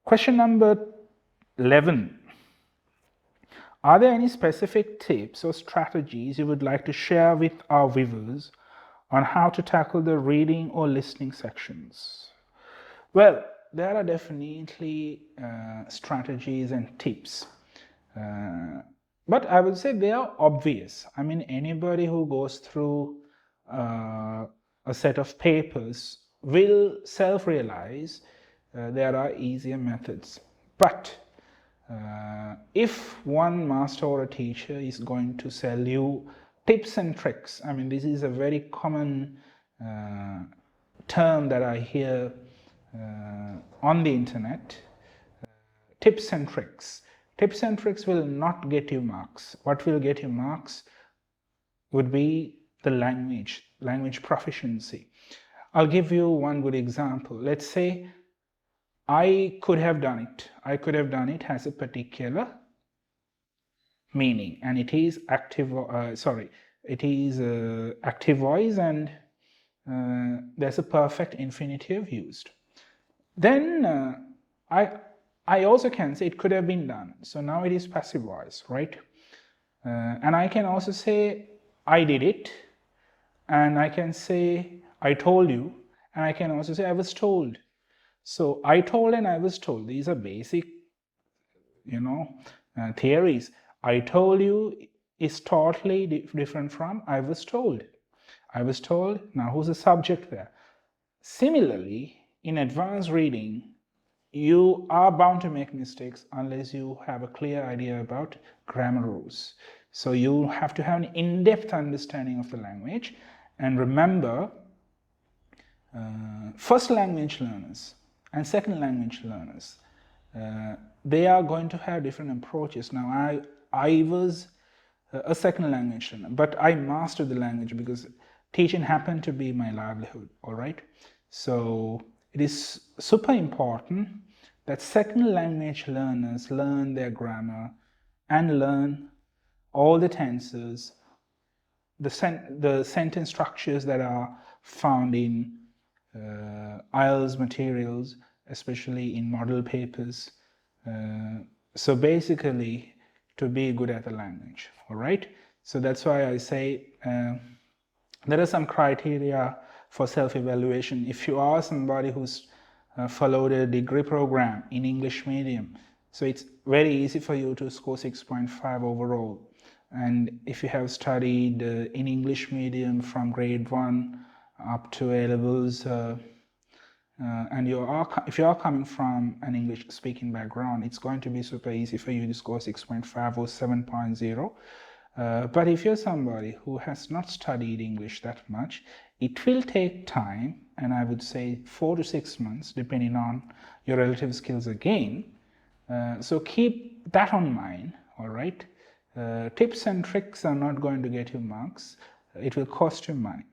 Question number 11. Are there any specific tips or strategies you would like to share with our viewers on how to tackle the reading or listening sections? Well, there are definitely strategies and tips. But I would say they are obvious. I mean, anybody who goes through a set of papers will self-realize there are easier methods. But if one master or a teacher is going to sell you tips and tricks, I mean, this is a very common term that I hear on the internet, tips and tricks. Tips and tricks will not get you marks. What will get you marks would be the language proficiency. I'll give you one good example. Let's say I could have done it. I could have done it has a particular meaning, and it is active. Active voice, and there's a perfect infinitive used. Then I also can say it could have been done. So now it is passive voice, right? And I can also say I did it, and I can say I told you, and I can also say I was told. So I told and I was told. These are basic, theories. I told you is totally different from I was told. I was told. Now who's the subject there? Similarly, in advanced reading, you are bound to make mistakes unless you have a clear idea about grammar rules. So you have to have an in-depth understanding of the language. And remember, first language learners and second language learners, they are going to have different approaches. Now, I was a second language learner, but I mastered the language because teaching happened to be my livelihood, all right? So it is super important that second language learners learn their grammar and learn all the tenses, the sentence structures that are found in IELTS materials, especially in model papers. So basically, to be good at the language, all right? So that's why I say there are some criteria for self-evaluation. If you are somebody who's followed a degree program in English medium, so it's very easy for you to score 6.5 overall. And if you have studied in English medium from grade 1 up to A-levels, and if you are coming from an English speaking background, it's going to be super easy for you to score 6.5 or 7.0. But if you're somebody who has not studied English that much, it will take time, and I would say 4 to 6 months, depending on your relative skills again. So keep that on mind, all right? Tips and tricks are not going to get you marks. It will cost you money.